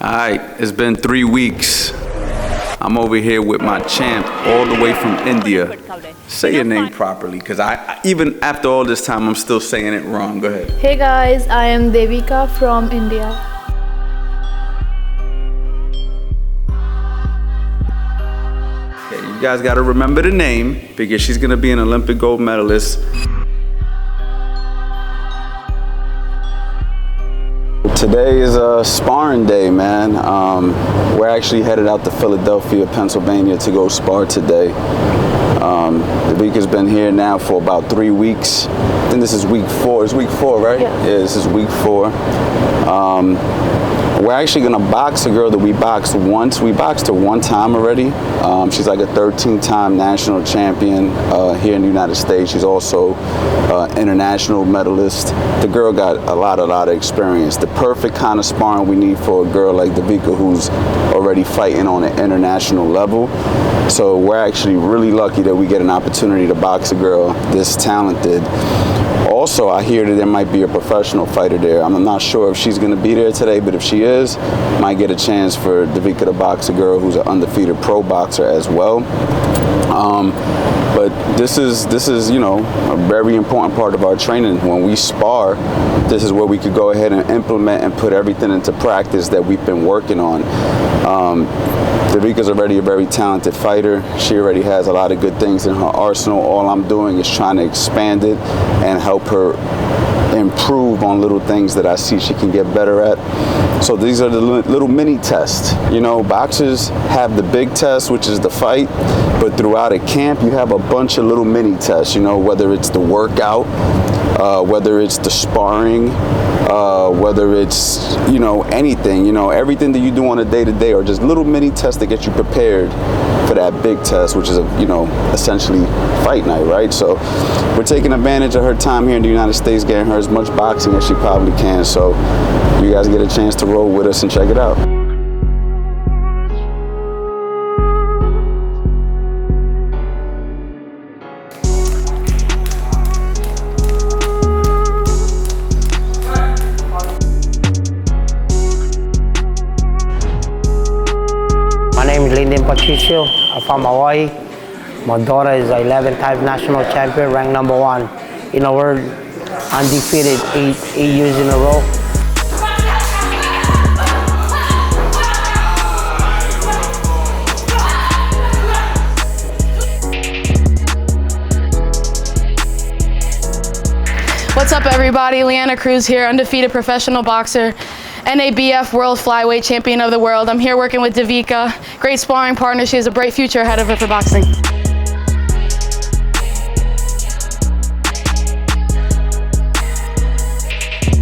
Alright, it's been 3 weeks. I'm over here with my champ all the way from India. Say your name properly, because even after all this time, I'm still saying it wrong. Go ahead. Hey guys, I am Devika from India. Okay, you guys got to remember the name, because she's going to be an Olympic gold medalist. Today is a sparring day, man. We're actually headed out to Philadelphia, Pennsylvania to go spar today. Devika's been here now for about 3 weeks. I think this is week 4. It's week 4, right? Yeah. This is week 4. We're actually gonna box a girl that we boxed once. We boxed her one time already. She's like a 13-time national champion here in the United States. She's also international medalist. The girl got a lot of experience. The perfect kind of sparring we need for a girl like Devika, who's already fighting on an international level. So we're actually really lucky that we get an opportunity to box a girl this talented. Also, I hear that there might be a professional fighter there. I'm not sure if she's going to be there today, but if she is, might get a chance for Devika to box a girl who's an undefeated pro boxer as well. But this is, you know, a very important part of our training. When we spar, this is where we could go ahead and implement and put everything into practice that we've been working on. Devika's already a very talented fighter. She already has a lot of good things in her arsenal. All I'm doing is trying to expand it and help her improve on little things that I see she can get better at. So these are the little mini tests. You know, boxers have the big test, which is the fight, but throughout a camp, you have a bunch of little mini tests, you know, whether it's the workout, whether it's the sparring, whether it's, you know, anything, you know, everything that you do on a day-to-day are just little mini tests that get you prepared for that big test, which is, you know, essentially fight night, right? So we're taking advantage of her time here in the United States, getting her as much boxing as she probably can. So you guys get a chance to roll with us and check it out. My name is Patricio. I'm from Hawaii. My daughter is an 11-time national champion, ranked #1 in the world, undefeated eight years in a row. What's up everybody, Leanna Cruz here, undefeated professional boxer, NABF World Flyweight Champion of the World. I'm here working with Devika, great sparring partner. She has a bright future ahead of her for boxing.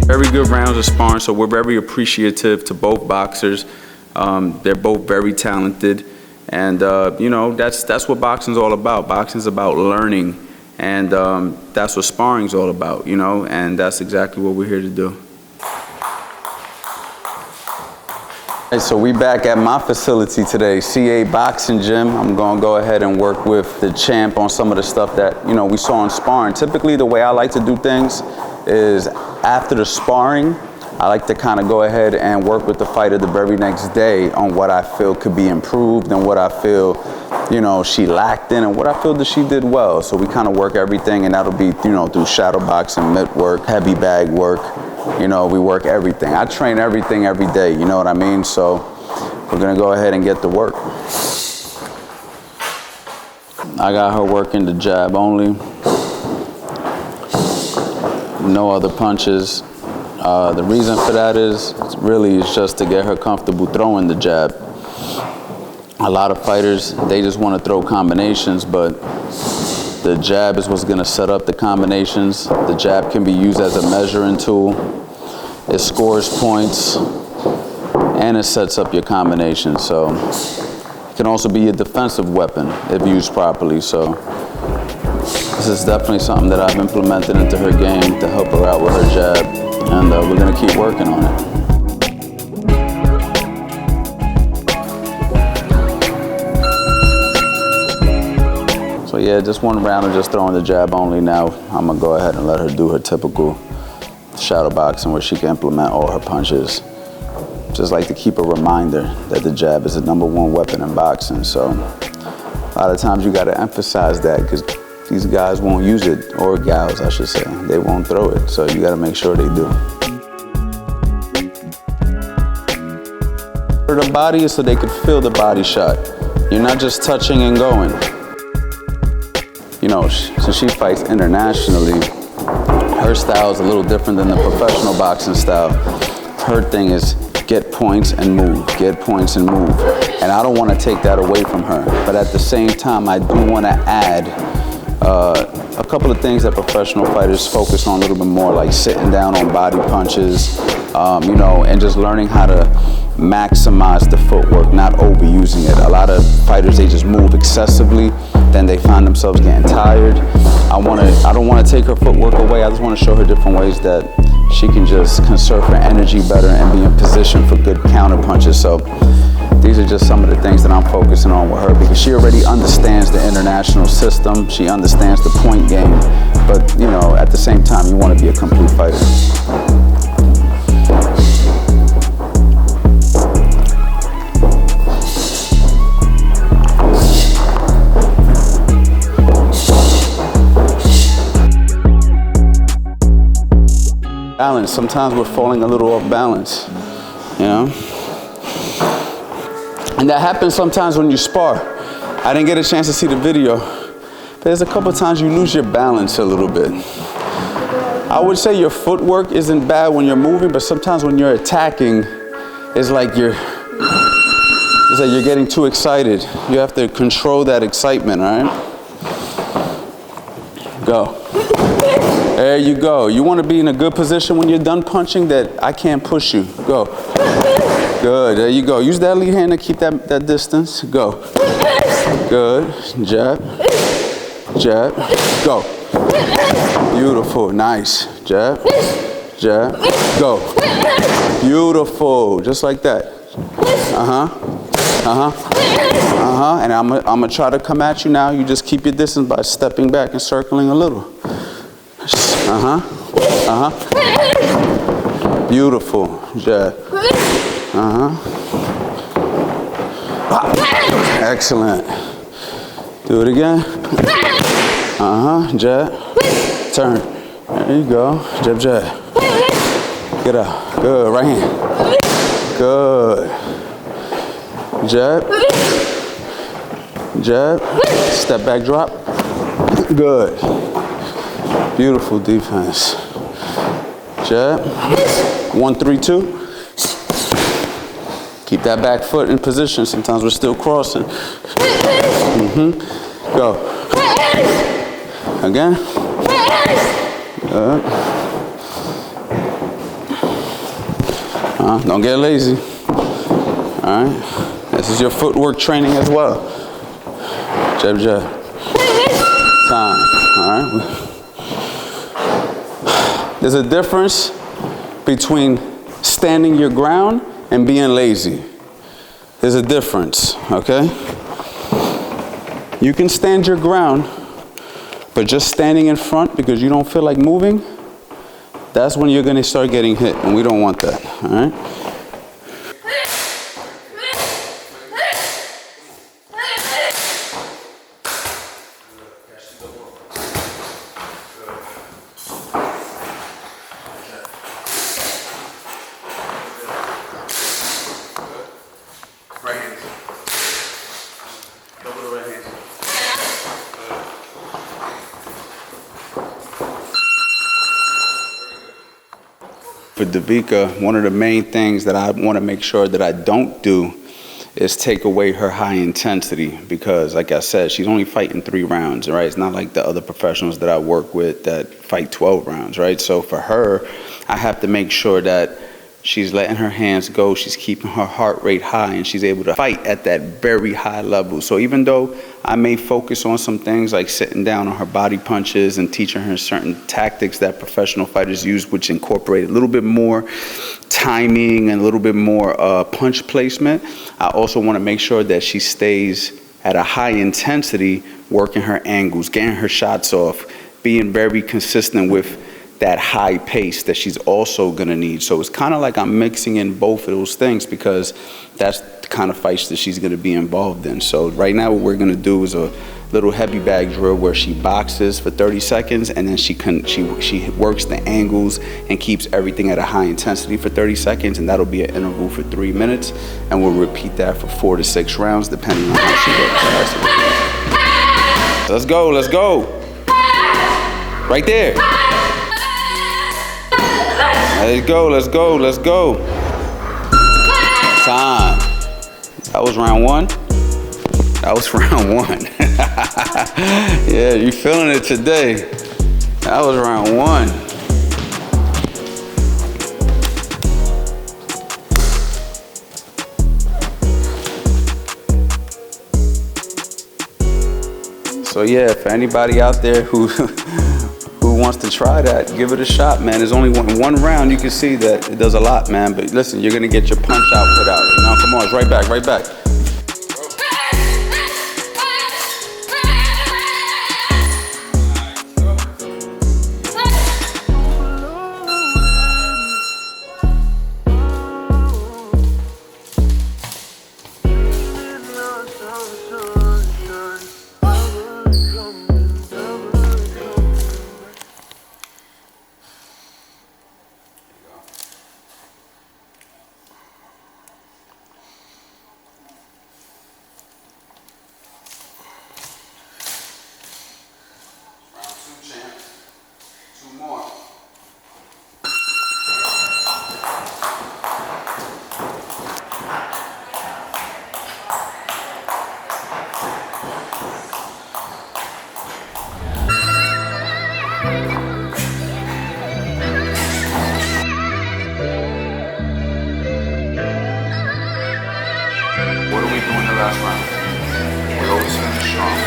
Very good rounds of sparring, so we're very appreciative to both boxers. They're both very talented, and you know, that's what boxing's all about. Boxing's about learning, and that's what sparring's all about, you know, and that's exactly what we're here to do. Hey, so we back at my facility today, CA Boxing Gym. I'm gonna go ahead and work with the champ on some of the stuff that, you know, we saw in sparring. Typically, the way I like to do things is after the sparring, I like to kind of go ahead and work with the fighter the very next day on what I feel could be improved and what I feel, you know, she lacked in and what I feel that she did well. So we kind of work everything, and that'll be, you know, through shadow boxing, mitt work, heavy bag work. You know, we work everything. I train everything every day, you know what I mean? So we're gonna go ahead and get to work. I got her working the jab only. No other punches. The reason for that is just to get her comfortable throwing the jab. A lot of fighters, they just want to throw combinations, but the jab is what's going to set up the combinations. The jab can be used as a measuring tool. It scores points, and it sets up your combination. So it can also be a defensive weapon if used properly. So this is definitely something that I've implemented into her game to help her out with her jab, and we're going to keep working on it. So yeah, just one round of just throwing the jab only. Now I'm gonna go ahead and let her do her typical shadow boxing where she can implement all her punches. just like to keep a reminder that the jab is the #1 weapon in boxing. So a lot of times you got to emphasize that, because these guys won't use it, or gals, I should say. They won't throw it, so you got to make sure they do. For the body is so they could feel the body shot. You're not just touching and going. You know, since she fights internationally, her style is a little different than the professional boxing style. Her thing is get points and move, get points and move. And I don't want to take that away from her. But at the same time, I do want to add a couple of things that professional fighters focus on a little bit more, like sitting down on body punches, you know, and just learning how to maximize the footwork, not overusing it. A lot of fighters, they just move excessively, then they find themselves getting tired. I don't want to take her footwork away. I just want to show her different ways that she can just conserve her energy better and be in position for good counter punches. So these are just some of the things that I'm focusing on with her, because she already understands the international system. She understands the point game, but you know, at the same time, you want to be a complete fighter. Balance. Sometimes we're falling a little off balance, you know? And that happens sometimes when you spar. I didn't get a chance to see the video, but there's a couple times you lose your balance a little bit. I would say your footwork isn't bad when you're moving, but sometimes when you're attacking, it's like you're getting too excited. You have to control that excitement, all right? Go. There you go. You want to be in a good position when you're done punching, that I can't push you. Go. Good. There you go. Use that lead hand to keep that distance. Go. Good. Jab. Jab. Go. Beautiful. Nice. Jab. Jab. Go. Beautiful. Just like that. Uh-huh. Uh-huh. Uh-huh. And I'm gonna try to come at you now. You just keep your distance by stepping back and circling a little. Uh-huh. Uh-huh. Beautiful. Jab. Uh-huh. Excellent. Do it again. Uh-huh. Jab. Turn. There you go. Jab, jab. Get out. Good. Right hand. Good. Jab. Jab. Step back, drop. Good. Beautiful defense. Jab. 1, 3, 2. Keep that back foot in position. Sometimes we're still crossing. Go. Again. Good. Don't get lazy. All right. This is your footwork training as well. Jab, jab. Time. All right. There's a difference between standing your ground and being lazy. There's a difference, okay? You can stand your ground, but just standing in front because you don't feel like moving, that's when you're gonna start getting hit, and we don't want that, all right? For Devika, one of the main things that I want to make sure that I don't do is take away her high intensity, because like I said, she's only fighting 3 rounds, right? It's not like the other professionals that I work with that fight 12 rounds, right? So for her, I have to make sure that she's letting her hands go, she's keeping her heart rate high, and she's able to fight at that very high level. So even though I may focus on some things like sitting down on her body punches and teaching her certain tactics that professional fighters use, which incorporate a little bit more timing and a little bit more punch placement, I also want to make sure that she stays at a high intensity, working her angles, getting her shots off, being very consistent with that high pace that she's also gonna need. So it's kind of like I'm mixing in both of those things because that's the kind of fights that she's gonna be involved in. So right now what we're gonna do is a little heavy bag drill where she boxes for 30 seconds and then she works the angles and keeps everything at a high intensity for 30 seconds, and that'll be an interval for 3 minutes, and we'll repeat that for 4 to 6 rounds depending on how she works. Let's go, let's go. Right there. Let's go, let's go, let's go. Time. That was round 1. That was round 1. Yeah, you feeling it today. That was round 1. So yeah, for anybody out there who wants to try that, give it a shot, man. There's only one round. You can see that it does a lot, man. But listen, you're gonna get your punch output out. You know, come on, it's right back, right back. Last round. We always finish strong.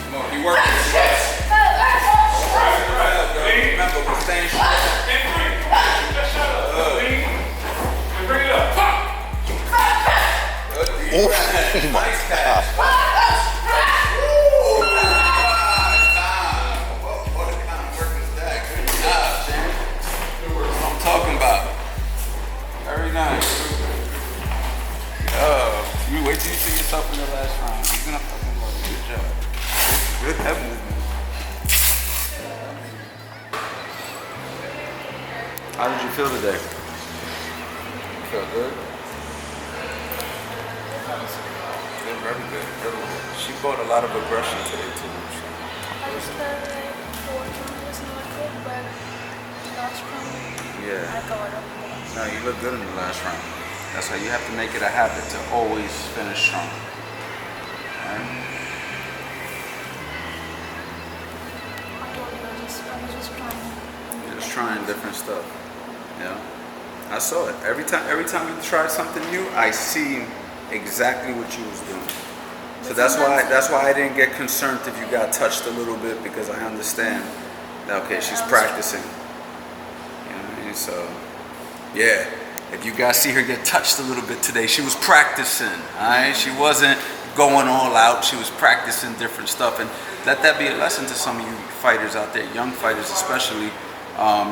Come on, you work this. Remember, we're staying strong. Bring it up. Good. Nice catch. What kind of work is that? Good job, champ. That's what I'm talking about. Very nice. You wait till you see yourself in the last round. You're gonna fucking love it. Good job. Good head movement. How did you feel today? You feel good? Good, very good. Very good. She brought a lot of aggression today too. So. I was like 4 kilometers in the quick, but last round Yeah. I got up. No, you look good in the last round. That's how you have to make it a habit to always finish strong. All right? I was just trying. You're just trying different stuff. Yeah. I saw it. Every time you try something new, I see exactly what you was doing. So that's why I didn't get concerned if you got touched a little bit, because I understand that, okay, she's practicing. You know what I mean? So yeah. If you guys see her get touched a little bit today, she was practicing, all right? She wasn't going all out. She was practicing different stuff. And let that be a lesson to some of you fighters out there, young fighters especially.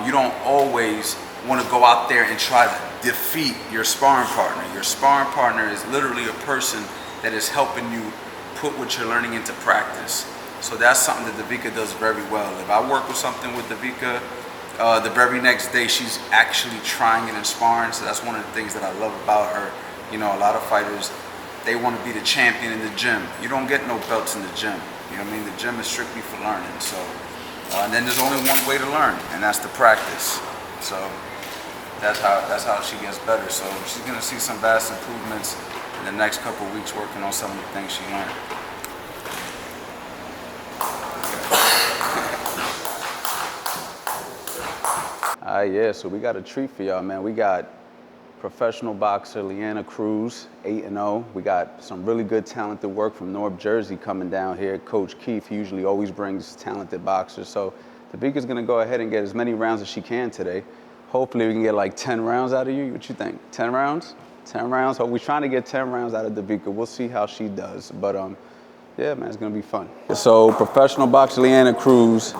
You don't always want to go out there and try to defeat your sparring partner. Your sparring partner is literally a person that is helping you put what you're learning into practice. So that's something that Devika does very well. If I work with something with Devika, the very next day she's actually trying it in sparring. So that's one of the things that I love about her. You know, a lot of fighters, they want to be the champion in the gym. You don't get no belts in the gym. You know what I mean? The gym is strictly for learning. So, and then there's only one way to learn, and that's to practice. So that's how she gets better. So she's gonna see some vast improvements in the next couple of weeks working on some of the things she learned. Yeah, so we got a treat for y'all, man. We got professional boxer Leanna Cruz, 8-0. We got some really good talented work from North Jersey coming down here. Coach Keith usually always brings talented boxers. So Devika's gonna go ahead and get as many rounds as she can today. Hopefully we can get like 10 rounds out of you. What you think? 10 rounds? 10 rounds? We're trying to get 10 rounds out of Devika. We'll see how she does. But yeah, man, it's gonna be fun. So professional boxer Leanna Cruz,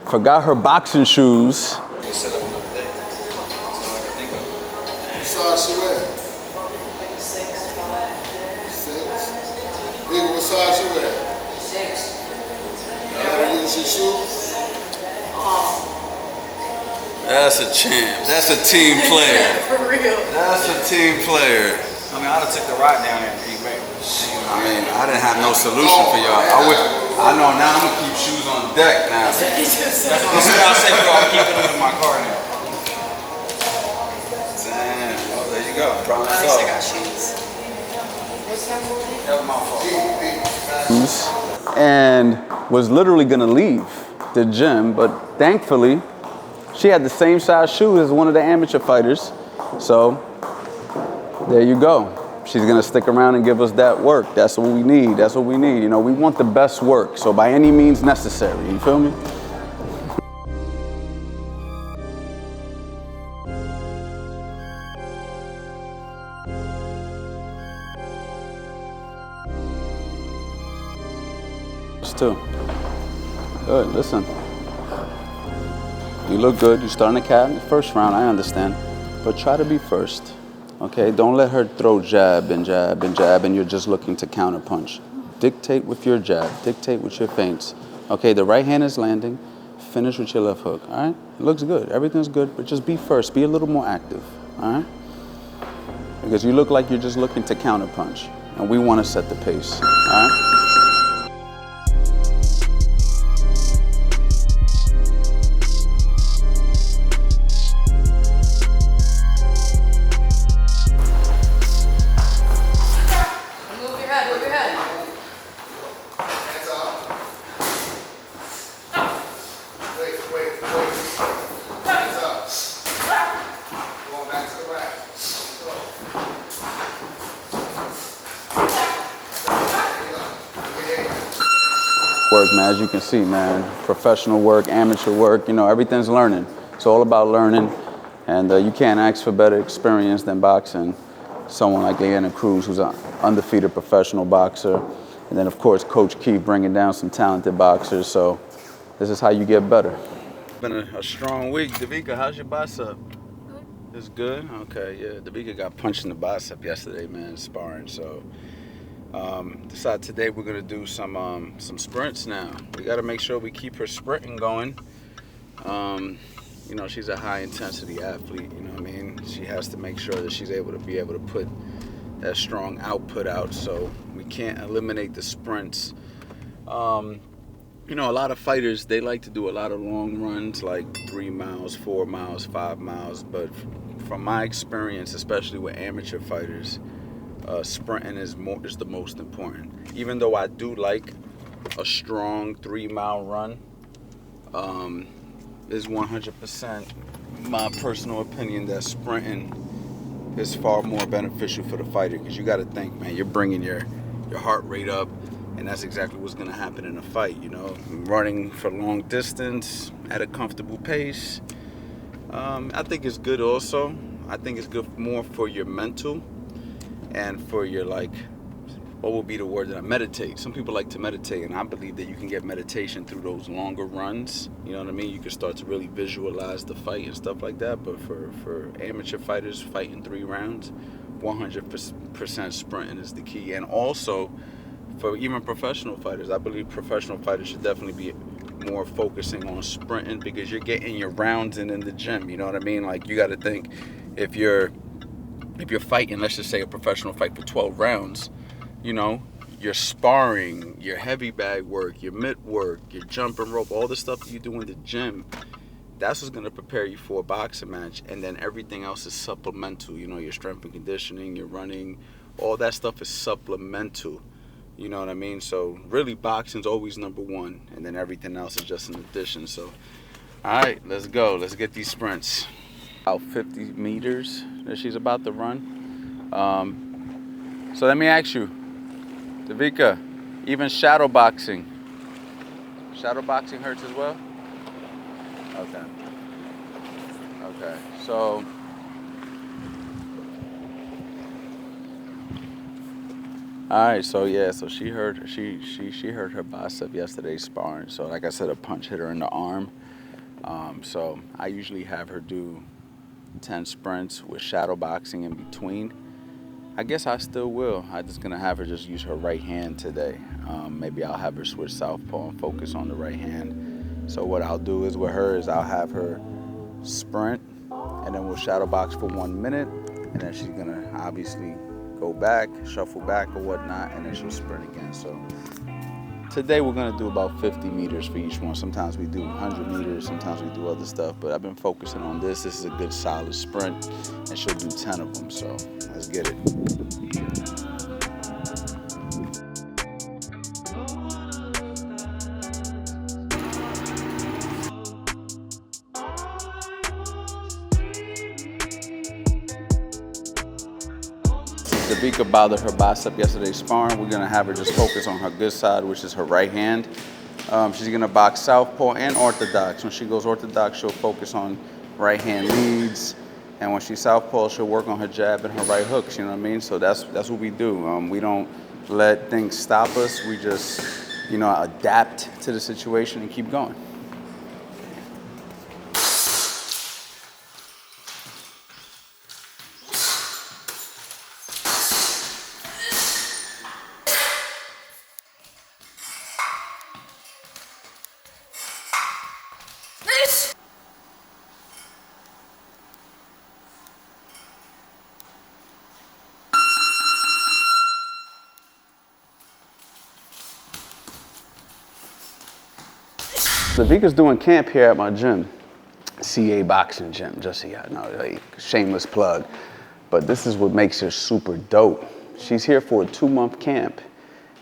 forgot her boxing shoes. What size she wear? 6. Nigga, what size she wear? 6. You gotta use your shoes? That's a champ. That's a team player. For real. That's a team player. I mean, I'd have took the ride down there and eBay. I mean, I didn't have no solution for y'all. I know now I'm gonna keep shoes on deck now. That's what I say, bro. I'm keeping them in my car now. Damn. Well, there you go. Problem At least I solved. got shoes. That was my fault. And was literally gonna leave the gym, but thankfully she had the same size shoes as one of the amateur fighters. So there you go. She's gonna stick around and give us that work. That's what we need. That's what we need. You know, we want the best work. So by any means necessary, you feel me? Too. Good, listen. You look good. You're starting to cap in the first round, I understand. But try to be first. Okay? Don't let her throw jab and jab and jab and you're just looking to counterpunch. Dictate with your jab. Dictate with your feints. Okay, the right hand is landing. Finish with your left hook. Alright? It looks good. Everything's good, but just be first. Be a little more active. Alright? Because you look like you're just looking to counterpunch. And we want to set the pace. Alright? Work, man, as you can see, man, professional work, amateur work, you know, everything's learning. It's all about learning, and you can't ask for better experience than boxing. Someone like Leanna Cruz, who's an undefeated professional boxer, and then of course Coach Keith bringing down some talented boxers. So this is how you get better. Been a strong week. Devika, how's your bicep? Good. It's good. Okay, yeah. Devika got punched in the bicep yesterday, man, sparring. So. Decided today we're gonna do some sprints now. We gotta make sure we keep her sprinting going. You know, she's a high intensity athlete, you know what I mean? She has to make sure that she's able to put that strong output out, so we can't eliminate the sprints. You know, a lot of fighters, they like to do a lot of long runs, like 3 miles, 4 miles, 5 miles, but from my experience, especially with amateur fighters, sprinting is the most important. Even though I do like a strong 3-mile run, is 100% my personal opinion that sprinting is far more beneficial for the fighter, because you got to think, man, you're bringing your heart rate up, and that's exactly what's going to happen in a fight. You know, running for long distance at a comfortable pace. I think it's good also. I think it's good more for your mental and for your, like, what would be the word that I meditate. Some people like to meditate, and I believe that you can get meditation through those longer runs. You know what I mean? You can start to really visualize the fight and stuff like that. But for amateur fighters fighting 3 rounds, 100% sprinting is the key. And also for even professional fighters, I believe professional fighters should definitely be more focusing on sprinting, because you're getting your rounds in the gym. You know what I mean? Like, you got to think, if you're fighting, let's just say a professional fight for 12 rounds, you know, your sparring, your heavy bag work, your mitt work, your jumping rope, all the stuff that you do in the gym, that's what's going to prepare you for a boxing match. And then everything else is supplemental. You know, your strength and conditioning, your running, all that stuff is supplemental. You know what I mean? So really, boxing's always number one, and then everything else is just an addition. So, all right, let's go. Let's get these sprints. About 50 meters that she's about to run. So let me ask you, Devika, even shadow boxing hurts as well? Okay, so all right, so yeah, so she hurt her bicep yesterday sparring. So like I said, a punch hit her in the arm. So I usually have her do 10 sprints with shadow boxing in between. I guess I still will. I'm just gonna have her just use her right hand today. Maybe I'll have her switch southpaw and focus on the right hand. So what I'll do is with her is I'll have her sprint, and then we'll shadow box for 1 minute, and then she's gonna obviously go back, shuffle back or whatnot, and then she'll sprint again. So today we're gonna do about 50 meters for each one. Sometimes we do 100 meters, sometimes we do other stuff, but I've been focusing on this. This is a good solid sprint, and she'll do 10 of them, so let's get it. Devika bothered her bicep yesterday sparring. We're gonna have her just focus on her good side, which is her right hand. She's gonna box southpaw and orthodox. When she goes orthodox, she'll focus on right hand leads. And when she's southpaw, she'll work on her jab and her right hooks, you know what I mean? So that's what we do. We don't let things stop us. We just, adapt to the situation and keep going. Devika's doing camp here at my gym, CA Boxing Gym, just so y'all know, like, shameless plug. But this is what makes her super dope. She's here for a 2-month camp,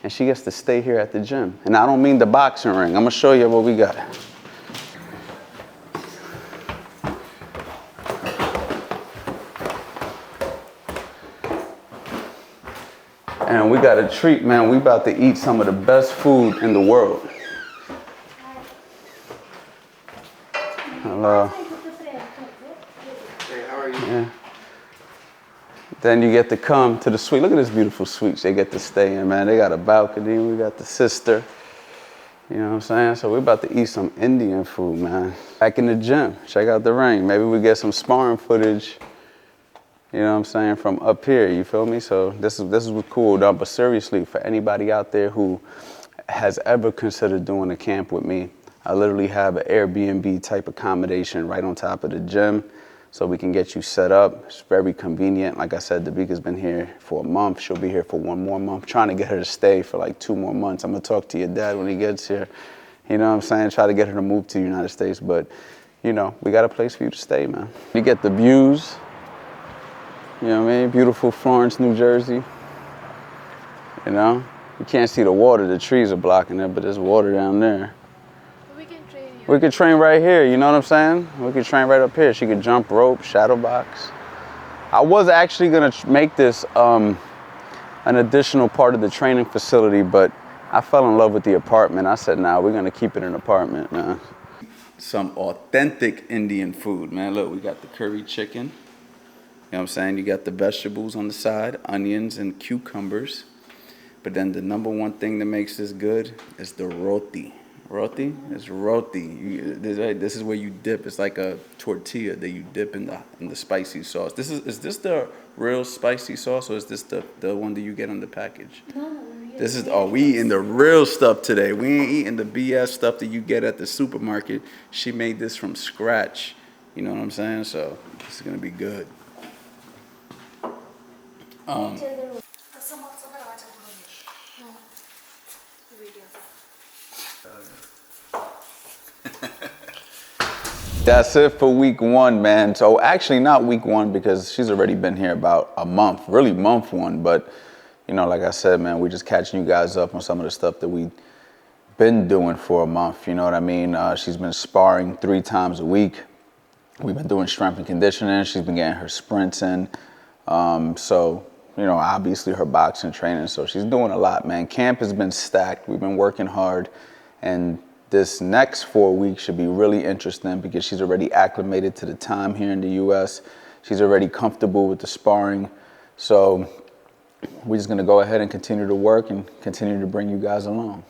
and she gets to stay here at the gym. And I don't mean the boxing ring. I'm gonna show you what we got. And we got a treat, man. We about to eat some of the best food in the world. Hello. Hey, how are you? Yeah. Then you get to come to the suite. Look at this beautiful suite they get to stay in, man. They got a balcony. We got the sister. You know what I'm saying? So we're about to eat some Indian food, man. Back in the gym. Check out the ring. Maybe we get some sparring footage, you know what I'm saying, from up here. You feel me? So this is what's cool. No, but seriously, for anybody out there who has ever considered doing a camp with me, I literally have an Airbnb type accommodation right on top of the gym, so we can get you set up. It's very convenient. Like I said, Devika's been here for a month. She'll be here for 1 more month. Trying to get her to stay for like 2 more months. I'm gonna talk to your dad when he gets here. You know what I'm saying? Try to get her to move to the United States, but we got a place for you to stay, man. You get the views, you know what I mean? Beautiful Florence, New Jersey. You can't see the water. The trees are blocking it, but there's water down there. We could train right here, you know what I'm saying? We could train right up here. She could jump rope, shadow box. I was actually gonna make this an additional part of the training facility, but I fell in love with the apartment. I said, nah, we're gonna keep it an apartment, man. Some authentic Indian food, man. Look, we got the curry chicken. You know what I'm saying? You got the vegetables on the side, onions and cucumbers. But then the number one thing that makes this good is the roti. Roti? It's roti. This is where you dip. It's like a tortilla that you dip in the spicy sauce. Is this the real spicy sauce, or is this the one that you get on the package? No. We eating the real stuff today. We ain't eating the BS stuff that you get at the supermarket. She made this from scratch. You know what I'm saying? So this is gonna be good. That's it for week 1, man. So actually not week 1, because she's already been here about a month, really month 1. But, like I said, man, we just catching you guys up on some of the stuff that we've been doing for a month. You know what I mean? She's been sparring 3 times a week. We've been doing strength and conditioning. She's been getting her sprints in. So, obviously her boxing training. So she's doing a lot, man. Camp has been stacked. We've been working hard. And this next 4 weeks should be really interesting because she's already acclimated to the time here in the U.S. She's already comfortable with the sparring. So we're just going to go ahead and continue to work and continue to bring you guys along.